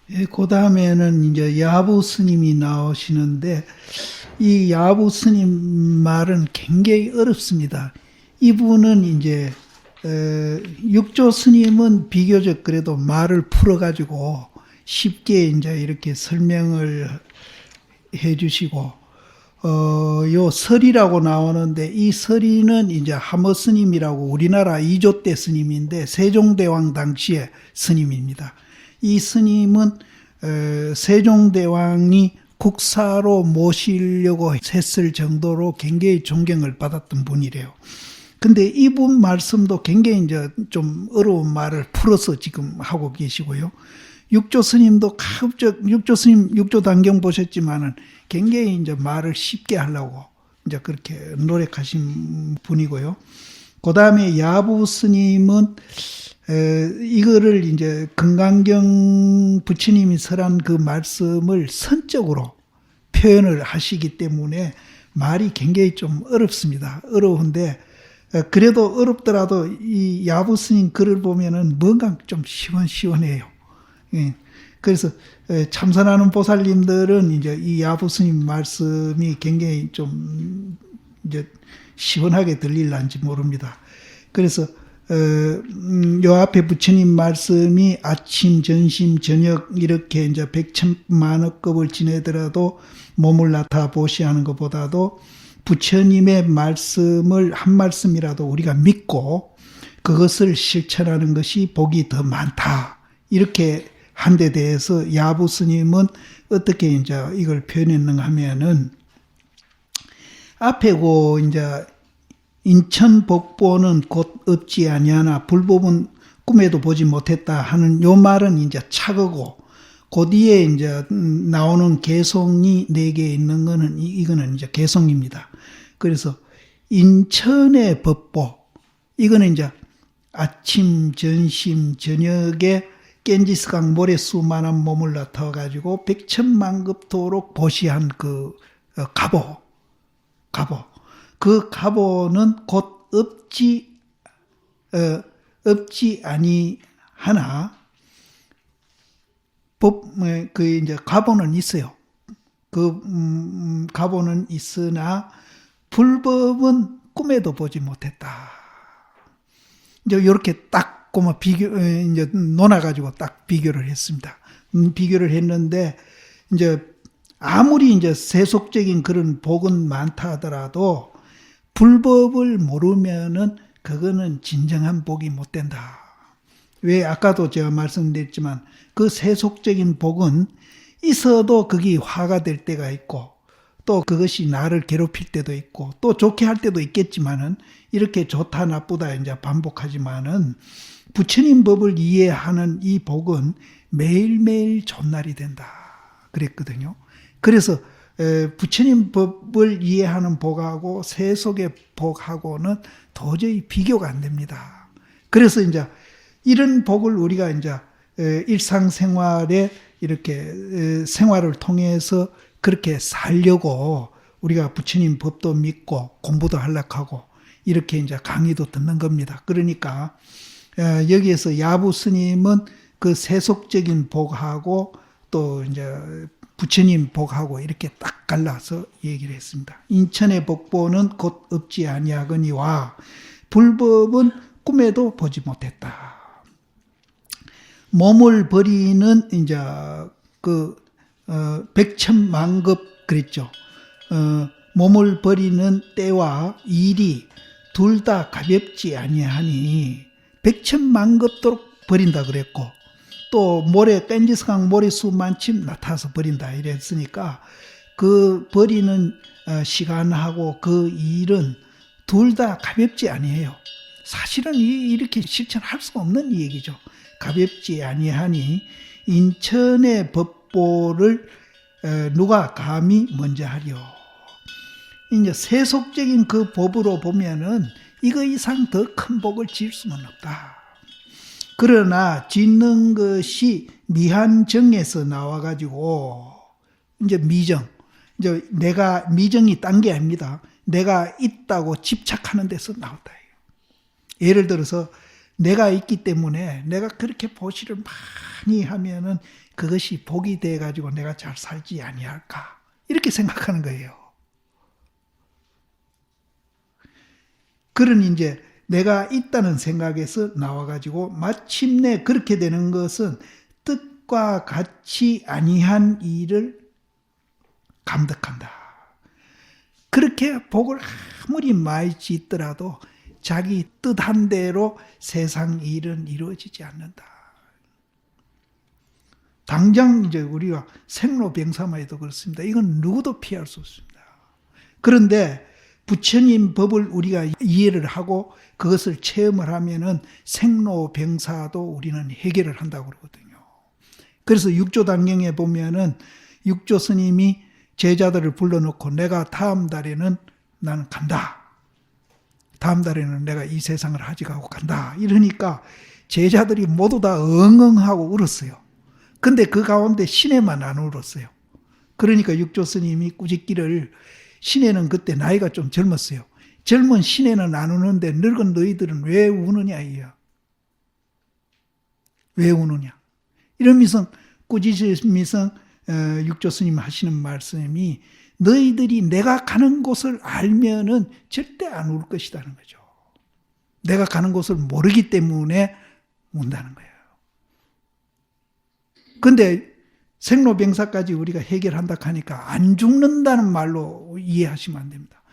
예, 그 다음에는 이제 야부 스님이 나오시는데, 이 야부 스님 말은 굉장히 어렵습니다. 이분은 이제, 육조 스님은 비교적 그래도 말을 풀어가지고 쉽게 이제 이렇게 설명을 해주시고, 요 설이라고 나오는데, 이 설이는 이제 하머 스님이라고 우리나라 2조 때 스님인데, 세종대왕 당시의 스님입니다. 이 스님은 세종대왕이 국사로 모시려고 했을 정도로 굉장히 존경을 받았던 분이래요. 근데 이분 말씀도 굉장히 이제 좀 어려운 말을 풀어서 지금 하고 계시고요. 육조 스님도 가급적 육조 스님 육조 단경 보셨지만은 굉장히 이제 말을 쉽게 하려고 이제 그렇게 노력하신 분이고요. 그 다음에 야부 스님은 이거를 이제 금강경 부처님이 설한 그 말씀을 선적으로 표현을 하시기 때문에 말이 굉장히 좀 어렵습니다. 어려운데 그래도 어렵더라도 이 야부 스님 글을 보면은 뭔가 좀 시원시원해요. 예. 그래서 참선하는 보살님들은 이제 이 야부 스님 말씀이 굉장히 좀 이제 시원하게 들릴란지 모릅니다. 그래서 요 앞에 부처님 말씀이 아침, 점심, 저녁 이렇게 이제 백천만억급을 지내더라도 몸을 나타 보시하는 것보다도 부처님의 말씀을 한 말씀이라도 우리가 믿고 그것을 실천하는 것이 복이 더 많다. 이렇게 한 데 대해서 야부 스님은 어떻게 이제 이걸 표현했는가 하면은 앞에 고 이제 인천 복보는 곧 없지 아니하나 불법은 꿈에도 보지 못했다 하는 요 말은 이제 착어고 그 뒤에 이제 나오는 개송이 4개 있는 거는 이거는 이제 개송입니다. 그래서 인천의 법보 이거는 이제 아침, 점심, 저녁에 깬지스강 모래수만한 몸을 나타와 가지고 백천만급도록 보시한 그 가보 그 가보는 곧 없지 아니하나 그 이제 가보는 있어요. 그 가보는 있으나 불법은 꿈에도 보지 못했다. 이제 이렇게 딱 고마 이제 논아가지고 딱 비교를 했습니다. 비교를 했는데 이제 아무리 이제 세속적인 그런 복은 많다 하더라도 불법을 모르면은 그거는 진정한 복이 못 된다. 왜 아까도 제가 말씀드렸지만 그 세속적인 복은 있어도 그게 화가 될 때가 있고 또 그것이 나를 괴롭힐 때도 있고 또 좋게 할 때도 있겠지만은 이렇게 좋다 나쁘다 이제 반복하지만은 부처님 법을 이해하는 이 복은 매일매일 좋은 날이 된다. 그랬거든요. 그래서 부처님 법을 이해하는 복하고 세속의 복하고는 도저히 비교가 안 됩니다. 그래서 이제 이런 복을 우리가 이제 일상생활에 이렇게 생활을 통해서 그렇게 살려고 우리가 부처님 법도 믿고 공부도 하려고 하고 이렇게 이제 강의도 듣는 겁니다. 그러니까 여기에서 야부 스님은 그 세속적인 복하고 또 이제 부처님 복하고 이렇게 딱 갈라서 얘기를 했습니다. 인천의 복보는 곧 없지 아니하거니와 불법은 꿈에도 보지 못했다. 몸을 버리는 이제 그 백천만급 그랬죠. 몸을 버리는 때와 일이 둘 다 가볍지 아니하니 백천만급도록 버린다 그랬고 또 모래 뺀지스강 모래수만침 나타서 버린다 이랬으니까 그 버리는 시간하고 그 일은 둘 다 가볍지 아니에요. 사실은 이렇게 실천할 수 없는 얘기죠. 가볍지 아니하니 인천의 법보를 누가 감히 먼저 하려. 이제 세속적인 그 법으로 보면은 이거 이상 더 큰 복을 지을 수는 없다. 그러나 짓는 것이 미한정에서 나와가지고 이제 미정, 이제 내가 미정이 딴 게 아닙니다. 내가 있다고 집착하는 데서 나왔다. 예를 들어서 내가 있기 때문에 내가 그렇게 보시를 많이 하면은 그것이 복이 돼 가지고 내가 잘 살지 아니할까 이렇게 생각하는 거예요. 그런 이제 내가 있다는 생각에서 나와 가지고 마침내 그렇게 되는 것은 뜻과 같이 아니한 일을 감독한다. 그렇게 복을 아무리 많이 짓더라도 자기 뜻한 대로 세상 일은 이루어지지 않는다. 당장 이제 우리가 생로병사만 해도 그렇습니다. 이건 누구도 피할 수 없습니다. 그런데 부처님 법을 우리가 이해를 하고 그것을 체험을 하면은 생로병사도 우리는 해결을 한다고 그러거든요. 그래서 육조당경에 보면은 육조 스님이 제자들을 불러놓고 내가 다음 달에는 나는 간다. 다음 달에는 내가 이 세상을 하직하고 간다. 이러니까 제자들이 모두 다 엉엉하고 울었어요. 근데 그 가운데 신혜만 안 울었어요. 그러니까 육조 스님이 꾸짖기를 신혜는 그때 나이가 좀 젊었어요. 젊은 신혜는 안 우는데 늙은 너희들은 왜 우느냐 이야. 왜 우느냐. 이러면서 꾸짖으면서 육조 스님 하시는 말씀이 너희들이 내가 가는 곳을 알면은 절대 안 울 것이라는 거죠. 내가 가는 곳을 모르기 때문에 운다는 거예요. 근데 생로병사까지 우리가 해결한다 하니까 안 죽는다는 말로 이해하시면 안 됩니다.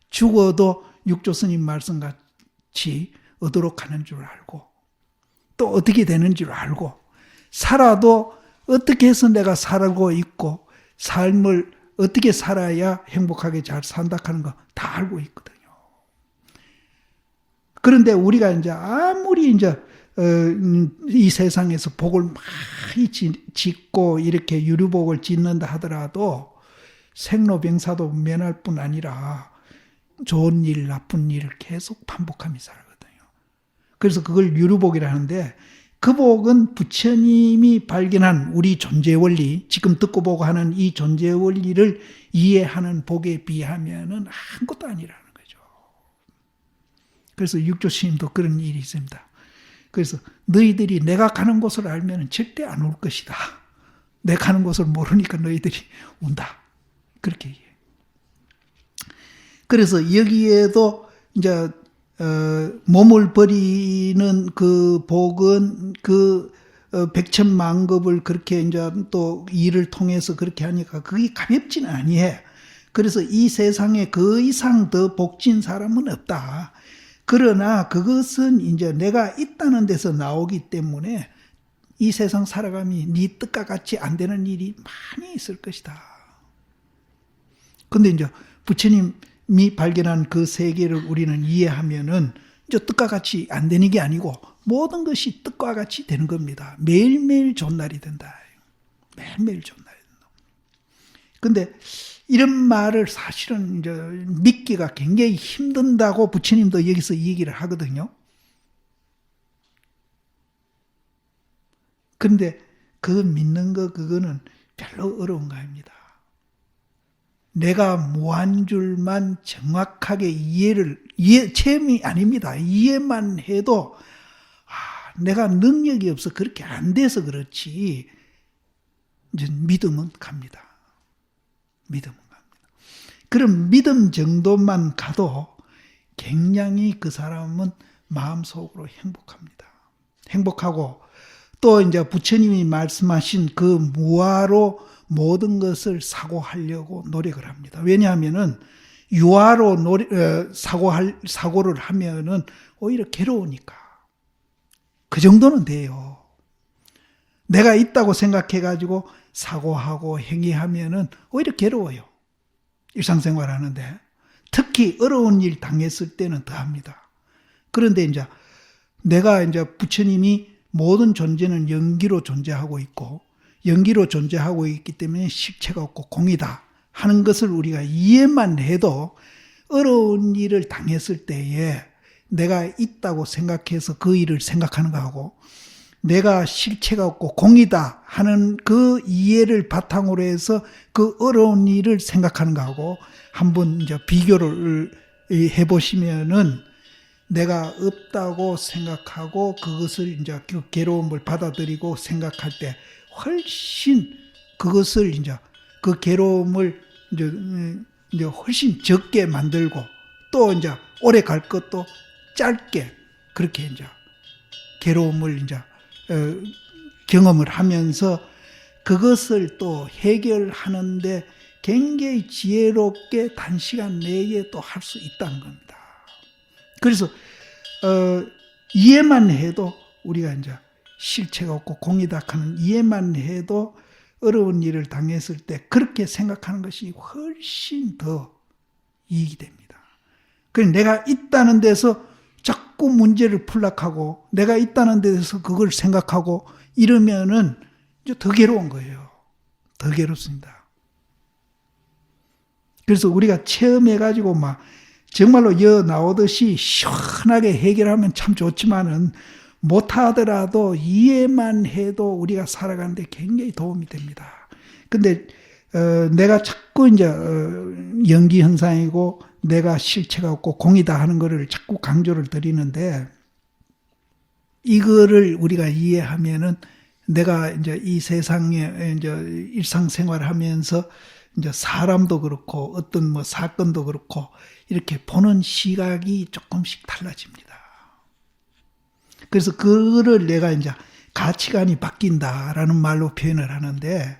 죽어도 육조 스님 말씀같이 어디로 가는 줄 알고 또 어떻게 되는 줄 알고 살아도 어떻게 해서 내가 살고 있고 삶을 어떻게 살아야 행복하게 잘 산다 하는 거 다 알고 있거든요. 그런데 우리가 이제 아무리 이제 이 세상에서 복을 많이 짓고 이렇게 유류복을 짓는다 하더라도 생로병사도 면할 뿐 아니라 좋은 일, 나쁜 일을 계속 반복하며 살거든요. 그래서 그걸 유류복이라 하는데 그 복은 부처님이 발견한 우리 존재 원리, 지금 듣고 보고 하는 이 존재 원리를 이해하는 복에 비하면은 아무것도 아니라는 거죠. 그래서 육조 스님도 그런 일이 있습니다. 그래서 너희들이 내가 가는 곳을 알면 절대 안 올 것이다. 내가 가는 곳을 모르니까 너희들이 온다. 그렇게 얘기해요. 그래서 여기에도 이제 몸을 버리는 그 복은 그 백천만급을 그렇게 이제 또 일을 통해서 그렇게 하니까 그게 가볍지는 아니해. 그래서 이 세상에 그 이상 더 복진 사람은 없다. 그러나 그것은 이제 내가 있다는 데서 나오기 때문에 이 세상 살아감이 네 뜻과 같이 안 되는 일이 많이 있을 것이다. 근데 이제 부처님이 발견한 그 세계를 우리는 이해하면은 이제 뜻과 같이 안 되는 게 아니고 모든 것이 뜻과 같이 되는 겁니다. 매일매일 좋은 날이 된다. 매일매일 좋은 날이 된다. 근데 이런 말을 사실은 이제 믿기가 굉장히 힘든다고 부처님도 여기서 얘기를 하거든요. 그런데 그 믿는 거 그거는 별로 어려운 거 아닙니다. 내가 무한 줄만 정확하게 체험이 아닙니다. 이해만 해도 내가 능력이 없어 그렇게 안 돼서 그렇지 이제 믿음은 갑니다. 믿음은 갑니다. 그럼 믿음 정도만 가도 굉장히 그 사람은 마음속으로 행복합니다. 행복하고 또 이제 부처님이 말씀하신 그 무아로 모든 것을 사고하려고 노력을 합니다. 왜냐하면은 유아로 사고를 하면은 오히려 괴로우니까. 그 정도는 돼요. 내가 있다고 생각해가지고 사고하고 행위하면은 오히려 괴로워요. 일상생활 하는데. 특히 어려운 일 당했을 때는 더 합니다. 그런데 이제 내가 이제 부처님이 모든 존재는 연기로 존재하고 있고 연기로 존재하고 있기 때문에 실체가 없고 공이다 하는 것을 우리가 이해만 해도 어려운 일을 당했을 때에 내가 있다고 생각해서 그 일을 생각하는 거하고 내가 실체가 없고 공이다 하는 그 이해를 바탕으로 해서 그 어려운 일을 생각하는 거하고 한번 이제 비교를 해보시면은 내가 없다고 생각하고 그것을 이제 그 괴로움을 받아들이고 생각할 때 훨씬 그것을 이제 그 괴로움을 이제 훨씬 적게 만들고 또 이제 오래 갈 것도 짧게 그렇게 이제 괴로움을 이제 경험을 하면서 그것을 또 해결하는데 굉장히 지혜롭게 단시간 내에 또 할 수 있다는 겁니다. 그래서 이해만 해도 우리가 이제 실체가 없고 공이다 하는 이해만 해도 어려운 일을 당했을 때 그렇게 생각하는 것이 훨씬 더 이익이 됩니다. 그래서 내가 있다는 데서 자꾸 문제를 풀락하고 내가 있다는 데서 그걸 생각하고 이러면은 이제 더 괴로운 거예요. 더 괴롭습니다. 그래서 우리가 체험해가지고 막 정말로 나오듯이 시원하게 해결하면 참 좋지만은 못하더라도 이해만 해도 우리가 살아가는데 굉장히 도움이 됩니다. 근데 내가 자꾸 이제 연기 현상이고 내가 실체가 없고 공이다 하는 거를 자꾸 강조를 드리는데 이거를 우리가 이해하면은 내가 이제 이 세상에 이제 일상생활을 하면서 이제 사람도 그렇고 어떤 뭐 사건도 그렇고 이렇게 보는 시각이 조금씩 달라집니다. 그래서 그거를 내가 이제 가치관이 바뀐다라는 말로 표현을 하는데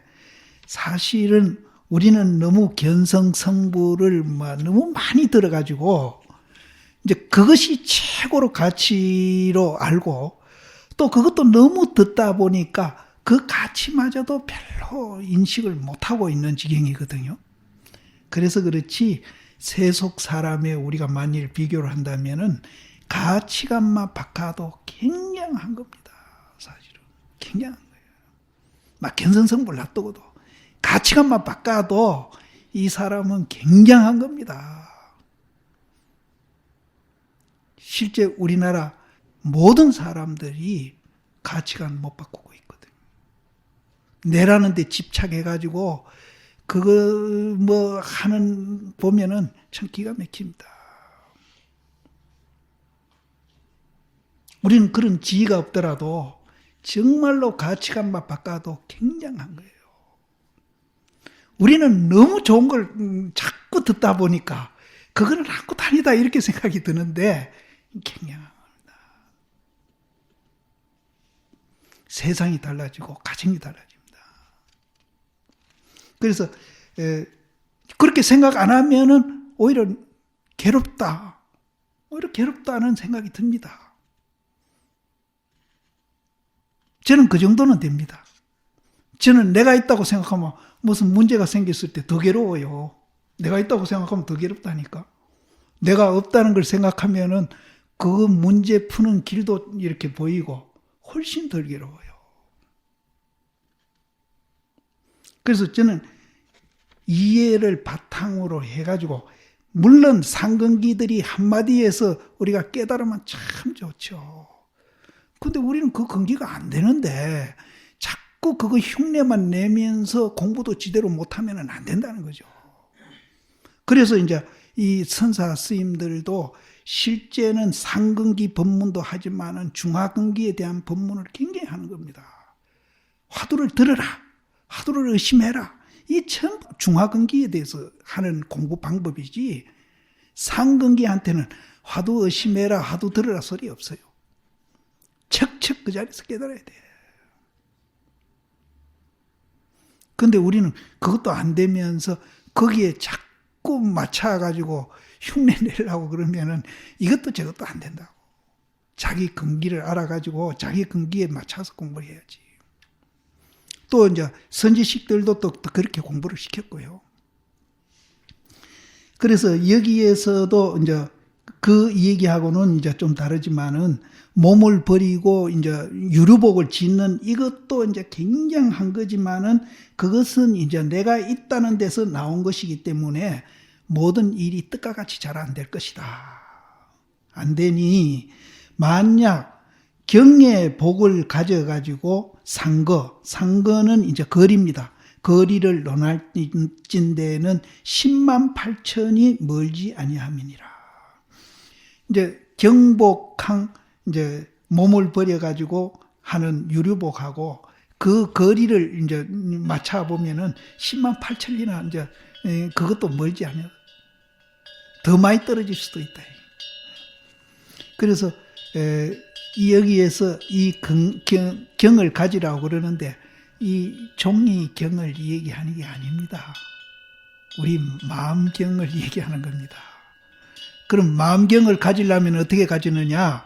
사실은 우리는 너무 견성성부를 너무 많이 들어가지고 이제 그것이 최고로 가치로 알고 또 그것도 너무 듣다 보니까 그 가치마저도 별로 인식을 못하고 있는 지경이거든요. 그래서 그렇지 세속 사람에 우리가 만일 비교를 한다면은 가치관만 바꿔도 굉장한 겁니다. 사실은 굉장한 거예요. 막 견성성부를 놔두고도 가치관만 바꿔도 이 사람은 굉장한 겁니다. 실제 우리나라 모든 사람들이 가치관 못 바꾸고 있거든요. 내라는 데 집착해가지고 그거 하는 보면은 참 기가 막힙니다. 우리는 그런 지혜가 없더라도 정말로 가치관만 바꿔도 굉장한 거예요. 우리는 너무 좋은 걸 자꾸 듣다 보니까 그거는 갖고 다니다 이렇게 생각이 드는데 굉장한 겁니다. 세상이 달라지고 가정이 달라집니다. 그래서 그렇게 생각 안 하면은 오히려 괴롭다는 생각이 듭니다. 저는 그 정도는 됩니다. 저는 내가 있다고 생각하면 무슨 문제가 생겼을 때 더 괴로워요. 내가 있다고 생각하면 더 괴롭다니까. 내가 없다는 걸 생각하면은 그 문제 푸는 길도 이렇게 보이고 훨씬 덜 괴로워요. 그래서 저는 이해를 바탕으로 해가지고 물론 상근기들이 한마디에서 우리가 깨달으면 참 좋죠. 근데 우리는 그 근기가 안 되는데 자꾸 그거 흉내만 내면서 공부도 제대로 못하면 안 된다는 거죠. 그래서 이제 이 선사 스님들도 실제는 상근기 법문도 하지만은 중하근기에 대한 법문을 굉장히 하는 겁니다. 화두를 들어라. 화두를 의심해라. 이 전부 중하근기에 대해서 하는 공부 방법이지 상근기한테는 화두 의심해라, 화두 들어라 소리 없어요. 척척 그 자리에서 깨달아야 돼. 근데 우리는 그것도 안 되면서 거기에 자꾸 맞춰가지고 흉내 내려고 그러면은 이것도 저것도 안 된다고. 자기 근기를 알아가지고 자기 근기에 맞춰서 공부를 해야지. 또 이제 선지식들도 또 그렇게 공부를 시켰고요. 그래서 여기에서도 이제 그 얘기하고는 이제 좀 다르지만은 몸을 버리고 이제 유류복을 짓는 이것도 이제 굉장한 거지만은 그것은 이제 내가 있다는 데서 나온 것이기 때문에 모든 일이 뜻과 같이 잘 안 될 것이다. 안 되니 만약 경의 복을 가져가지고 상거는 이제 거리입니다. 거리를 논할진 데는 10만 8천이 멀지 아니함이니라. 이제 경복항 이제 몸을 버려가지고 하는 유류복하고 그 거리를 이제 맞춰 보면은 10만 8천리나 이제 그것도 멀지 않아요. 더 많이 떨어질 수도 있다. 그래서 여기에서 이 경을 가지라고 그러는데 이 종이 경을 얘기하는 게 아닙니다. 우리 마음경을 얘기하는 겁니다. 그럼 마음경을 가지려면 어떻게 가지느냐?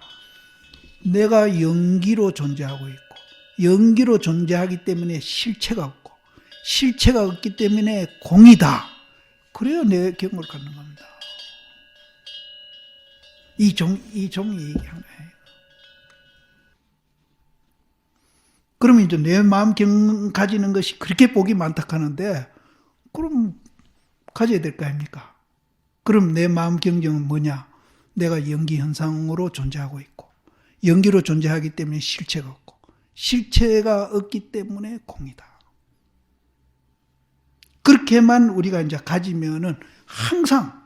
내가 영기로 존재하고 있고 영기로 존재하기 때문에 실체가 없고 실체가 없기 때문에 공이다. 그래야 내 경을 갖는 겁니다. 이 종이 얘기하는 거예요. 그러면 이제 내 마음경 가지는 것이 그렇게 복이 많다 하는데 그럼 가져야 될 거 아닙니까? 그럼 내 마음 경정은 뭐냐? 내가 연기 현상으로 존재하고 있고 연기로 존재하기 때문에 실체가 없고 실체가 없기 때문에 공이다. 그렇게만 우리가 이제 가지면은 항상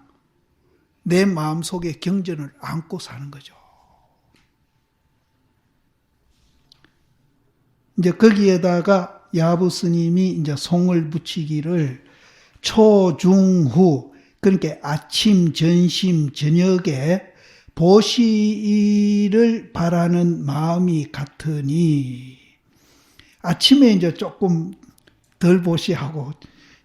내 마음 속에 경전을 안고 사는 거죠. 이제 거기에다가 야부 스님이 이제 송을 붙이기를 초중후 그러니까 아침, 점심, 저녁에 보시를 바라는 마음이 같으니 아침에 이제 조금 덜 보시하고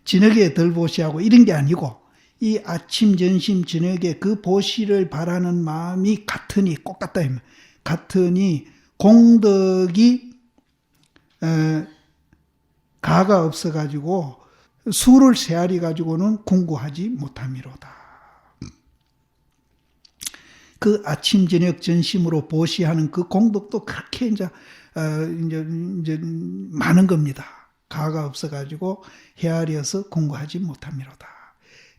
저녁에 덜 보시하고 이런 게 아니고 이 아침, 점심, 저녁에 그 보시를 바라는 마음이 같으니 꼭 같다. 같으니 공덕이 가가 없어가지고 수를 세아리 가지고는 공부하지 못함이로다. 그 아침, 저녁, 전심으로 보시하는 그 공덕도 그렇게 이제 많은 겁니다. 가가 없어가지고 헤아려서 공부하지 못함이로다.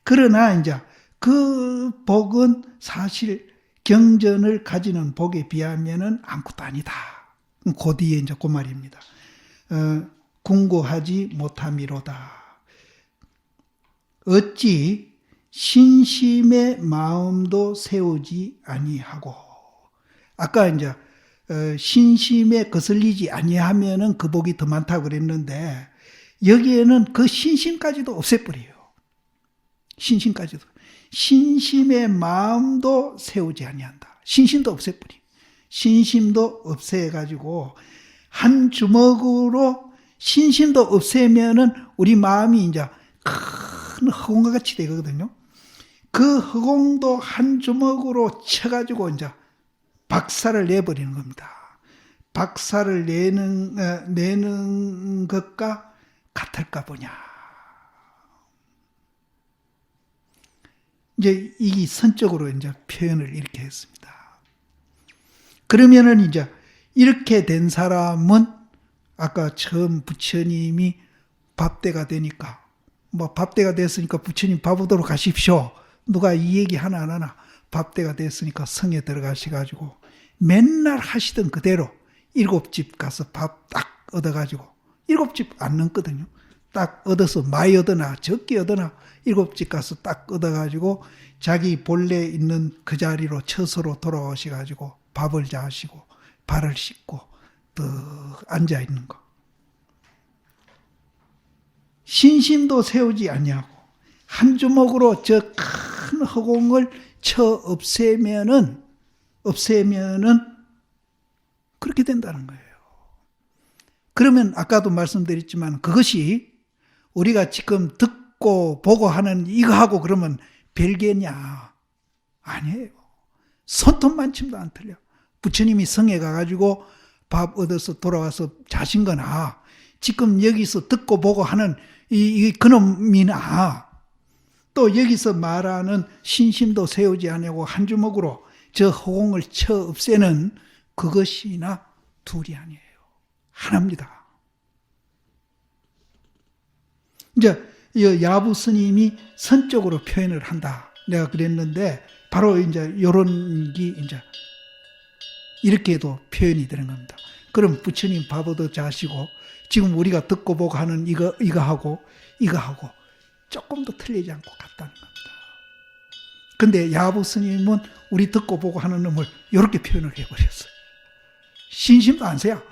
그러나 이제 그 복은 사실 경전을 가지는 복에 비하면은 아무것도 아니다. 그 뒤에 이제 그 말입니다. 궁구하지 못함이로다. 어찌 신심의 마음도 세우지 아니하고 아까 이제 신심에 거슬리지 아니하면은 그 복이 더 많다고 그랬는데 여기에는 그 신심까지도 없애버려요. 신심까지도. 신심의 마음도 세우지 아니한다. 신심도 없애버려. 신심도 없애가지고 한 주먹으로 신심도 없애면은 우리 마음이 이제 큰 허공과 같이 되거든요. 그 허공도 한 주먹으로 쳐가지고 이제 박살을 내버리는 겁니다. 박살을 내는 것과 같을까 보냐. 이제 이 선적으로 이제 표현을 이렇게 했습니다. 그러면은 이제 이렇게 된 사람은 아까 처음 부처님이 밥때가 되니까 뭐 밥때가 됐으니까 부처님 밥 오도록 가십시오. 누가 이 얘기 하나 안 하나. 밥때가 됐으니까 성에 들어가셔가지고 맨날 하시던 그대로 7집 가서 밥 딱 얻어가지고 7집 안 넘거든요. 딱 얻어서 많이 얻으나 적게 얻으나 7집 가서 딱 얻어가지고 자기 본래 있는 그 자리로 처소로 돌아오셔가지고 밥을 자시고 발을 씻고 딱 앉아 있는 거. 신심도 세우지 아니하고 한 주먹으로 저 큰 허공을 쳐 없애면은 그렇게 된다는 거예요. 그러면 아까도 말씀드렸지만 그것이 우리가 지금 듣고 보고 하는 이거하고 그러면 별개냐? 아니에요. 손톱만침도 안 틀려. 부처님이 성에 가가지고 밥 얻어서 돌아와서 자신 거나 지금 여기서 듣고 보고 하는 이 그놈이나 또 여기서 말하는 신심도 세우지 않고 한 주먹으로 저 허공을 쳐 없애는 그것이나 둘이 아니에요. 하나입니다. 이제 야부 스님이 선적으로 표현을 한다. 내가 그랬는데 바로 이제 이런 게 이제 이렇게도 표현이 되는 겁니다. 그럼 부처님 밥 얻어 자시고 지금 우리가 듣고 보고 하는 이거하고 조금도 틀리지 않고 같다는 겁니다. 근데 야부 스님은 우리 듣고 보고 하는 놈을 이렇게 표현을 해버렸어요. 신심도 안 서야.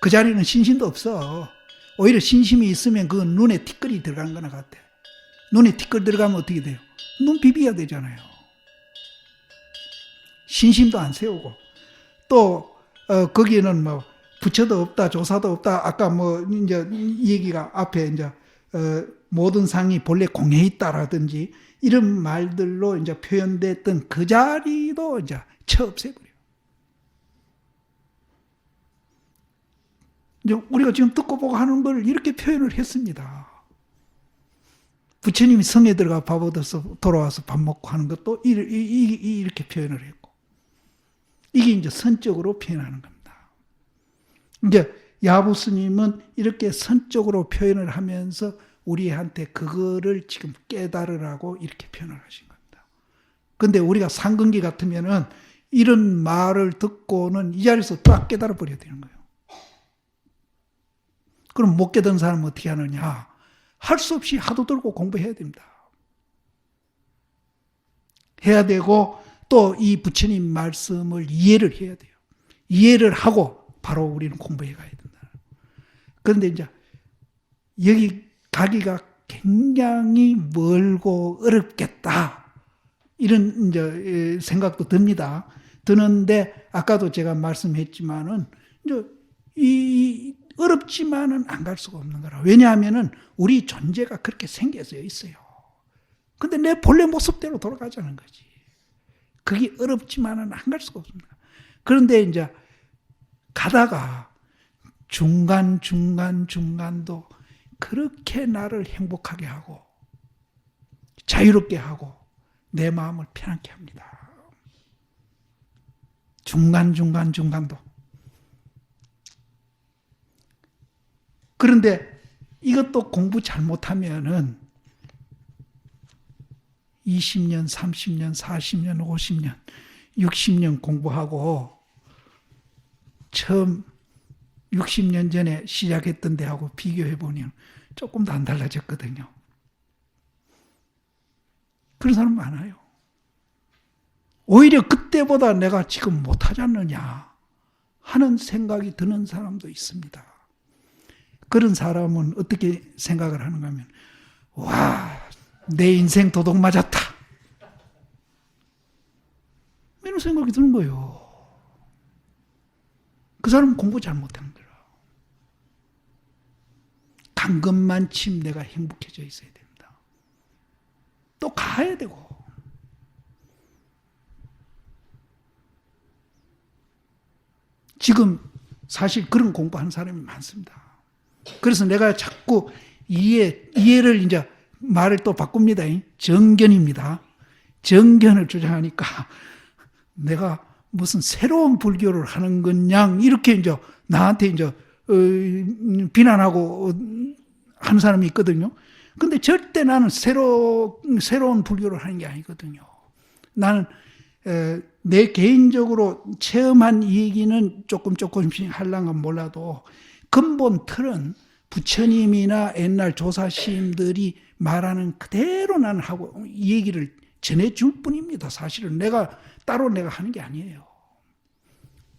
그 자리는 신심도 없어. 오히려 신심이 있으면 그건 눈에 티끌이 들어가는 거나 같아. 눈에 티끌 들어가면 어떻게 돼요? 눈 비비야 되잖아요. 신심도 안 세우고 또 거기에는 뭐 부처도 없다, 조사도 없다. 아까 뭐 이제 얘기가 앞에 이제 모든 상이 본래 공에 있다라든지 이런 말들로 이제 표현됐던 그 자리도 이제 채 없애버려. 이제 우리가 지금 듣고 보고 하는 걸 이렇게 표현을 했습니다. 부처님이 성에 들어가 밥 얻어서 돌아와서 밥 먹고 하는 것도 이렇게 표현을 했고, 이게 이제 선적으로 표현하는 겁니다. 이제 야부 스님은 이렇게 선적으로 표현을 하면서 우리한테 그거를 지금 깨달으라고 이렇게 표현을 하신 겁니다. 근데 우리가 상근기 같으면은 이런 말을 듣고는 이 자리에서 딱 깨달아 버려야 되는 거예요. 그럼 못 깨달은 사람은 어떻게 하느냐? 할 수 없이 하도 들고 공부해야 됩니다. 해야 되고 또 이 부처님 말씀을 이해를 해야 돼요. 이해를 하고 바로 우리는 공부해 가야 된다. 그런데 이제 여기 가기가 굉장히 멀고 어렵겠다. 이런 이제 생각도 듭니다. 드는데 아까도 제가 말씀했지만은 이제 이 어렵지만은 안 갈 수가 없는 거라. 왜냐하면은 우리 존재가 그렇게 생겨져 있어요. 근데 내 본래 모습대로 돌아가자는 거지. 그게 어렵지만은 안 갈 수가 없습니다. 그런데 이제 가다가 중간도 그렇게 나를 행복하게 하고 자유롭게 하고 내 마음을 편안케 합니다. 중간도. 그런데 이것도 공부 잘못하면은 20년, 30년, 40년, 50년, 60년 공부하고 처음 60년 전에 시작했던 데하고 비교해보면 조금도 안 달라졌거든요. 그런 사람 많아요. 오히려 그때보다 내가 지금 못하지 않느냐 하는 생각이 드는 사람도 있습니다. 그런 사람은 어떻게 생각을 하는가 하면, 와, 내 인생 도둑 맞았다. 이런 생각이 드는 거예요. 그 사람은 공부 잘못한 거라. 간 것만침 내가 행복해져 있어야 됩니다. 또 가야 되고. 지금 사실 그런 공부하는 사람이 많습니다. 그래서 내가 자꾸 이해를 이제 말을 또 바꿉니다. 정견입니다. 정견을 주장하니까 내가 무슨 새로운 불교를 하는 건양 이렇게 이제 나한테 이제 비난하고 하는 사람이 있거든요. 근데 절대 나는 새로운 불교를 하는 게 아니거든요. 나는 내 개인적으로 체험한 얘기는 조금씩 하려면 몰라도 근본 틀은 부처님이나 옛날 조사시인들이 말하는 그대로 나는 하고 이 얘기를 전해줄 뿐입니다. 사실은 내가 하는 게 아니에요.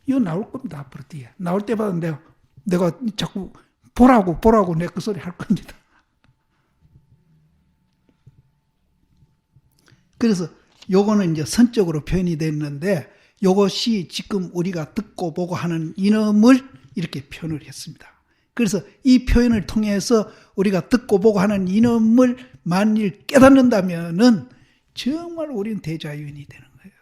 이거 나올 겁니다. 앞으로 뒤에. 나올 때마다 내가 자꾸 보라고 내 그 소리 할 겁니다. 그래서 요거는 이제 선적으로 표현이 됐는데 요것이 지금 우리가 듣고 보고 하는 이놈을 이렇게 표현을 했습니다. 그래서 이 표현을 통해서 우리가 듣고 보고 하는 이놈을 만일 깨닫는다면은 정말 우리는 대자연이 되는 거예요.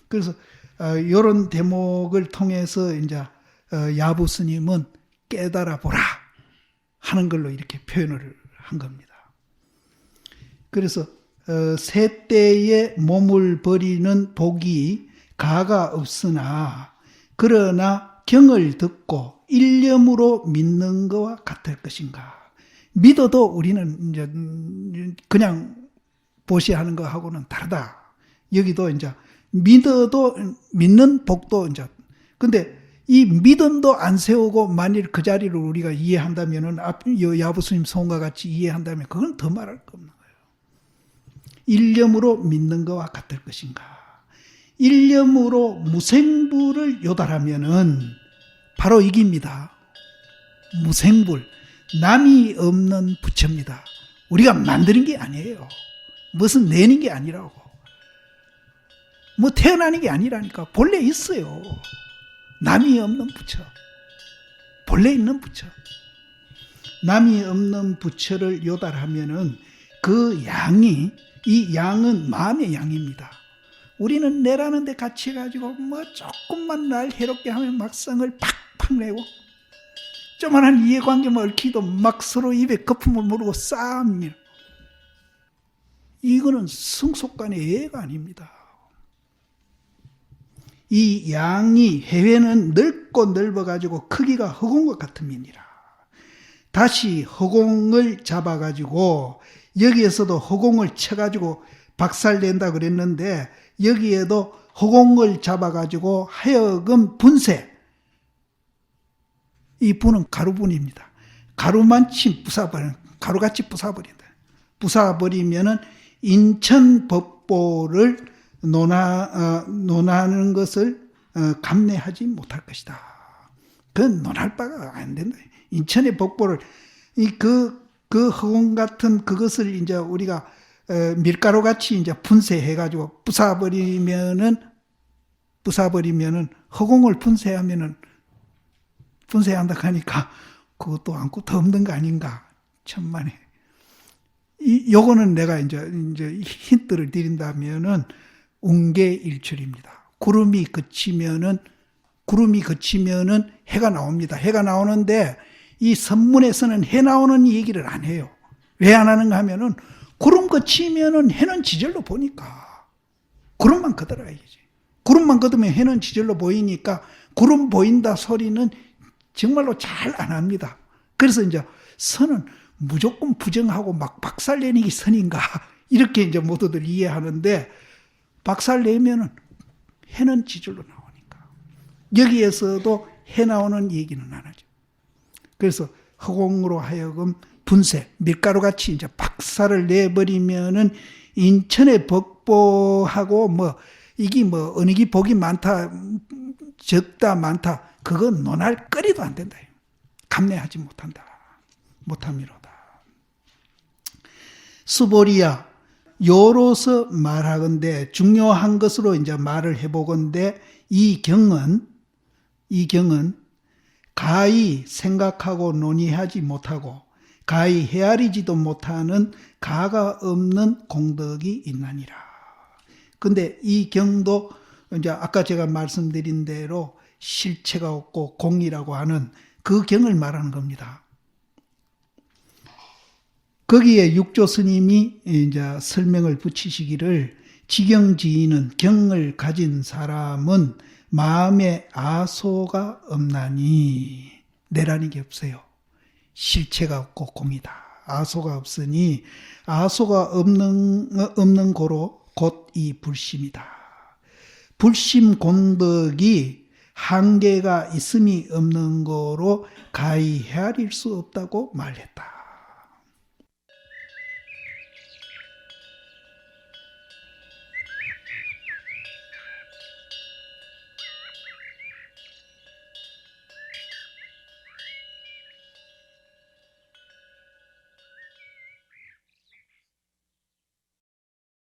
그래서 이런 대목을 통해서 이제 야부 스님은 깨달아 보라 하는 걸로 이렇게 표현을 한 겁니다. 그래서 새 때에 몸을 버리는 복이 가가 없으나 그러나 경을 듣고 일념으로 믿는 것과 같을 것인가. 믿어도 우리는 이제 그냥 보시하는 거하고는 다르다. 여기도 이제 믿어도 믿는 복도 이제 근데 이 믿음도 안 세우고 만일 그 자리를 우리가 이해한다면은 야부 스님 소원과 같이 이해한다면 그건 더 말할 거 없는 거예요. 일념으로 믿는 것과 같을 것인가? 일념으로 무생불을 요달하면은 바로 이깁니다. 무생불, 남이 없는 부처입니다. 우리가 만드는 게 아니에요. 무슨 내는 게 아니라고. 뭐 태어나는 게 아니라니까. 본래 있어요. 남이 없는 부처. 본래 있는 부처. 남이 없는 부처를 요달하면은 그 양이, 이 양은 마음의 양입니다. 우리는 내라는 데 같이 해가지고 뭐 조금만 날 해롭게 하면 막상을 팍팍 내고 조만한 이해관계만 얽히도 막 서로 입에 거품을 물고 싸웁니다. 이거는 성속간의 예가 아닙니다. 이 양이 해외는 넓고 넓어가지고 크기가 허공과 같음이니라. 다시 허공을 잡아가지고 여기에서도 허공을 쳐가지고 박살낸다 그랬는데 여기에도 허공을 잡아가지고 하여금 분쇄. 이 분은 가루분입니다. 가루만치 부숴버리는, 가루같이 부숴버린다. 부숴버리면은 인천 법보를 논하는 것을 감내하지 못할 것이다. 그건 논할 바가 안 된다. 인천의 법보를, 그 허공 같은 그것을 이제 우리가 밀가루 같이 이제 분쇄해가지고 부숴버리면은 허공을 분쇄한다 하니까 그것도 않고 더 없는 거 아닌가. 천만에. 요거는 내가 이제 힌트를 드린다면은 웅계일출입니다. 구름이 그치면은 해가 나옵니다. 해가 나오는데 이 선문에서는 해 나오는 얘기를 안 해요. 왜 안 하는가 하면은 구름 그치면은 해는 지절로 보니까 구름만 거들어야지. 구름만 거두면 해는 지절로 보이니까 구름 보인다 소리는 정말로 잘 안 합니다. 그래서 이제 선은 무조건 부정하고 막 박살내는 게 선인가 이렇게 이제 모두들 이해하는데 박살내면은 해는 지절로 나오니까 여기에서도 해 나오는 얘기는 안 하죠. 그래서 허공으로 하여금 분쇄, 밀가루같이 이제 박살을 내버리면은 인천의 법보하고 이게 어느 게 복이 많다, 적다, 많다, 그건 논할 거리도 안 된다. 감내하지 못함이로다. 수보리야, 요로서 말하건대 중요한 것으로 이제 말을 해보건대 이 경은 가히 생각하고 논의하지 못하고 가히 헤아리지도 못하는 가가 없는 공덕이 있나니라. 근데 이 경도 이제 아까 제가 말씀드린 대로 실체가 없고 공이라고 하는 그 경을 말하는 겁니다. 거기에 육조 스님이 이제 설명을 붙이시기를 지경지인은 경을 가진 사람은 마음에 아소가 없나니 내라는 게 없어요. 실체가 없고 공이다. 아소가 없으니 아소가 없는 고로 곧 이 불심이다. 불심 공덕이 한계가 있음이 없는 거로 가히 헤아릴 수 없다고 말했다.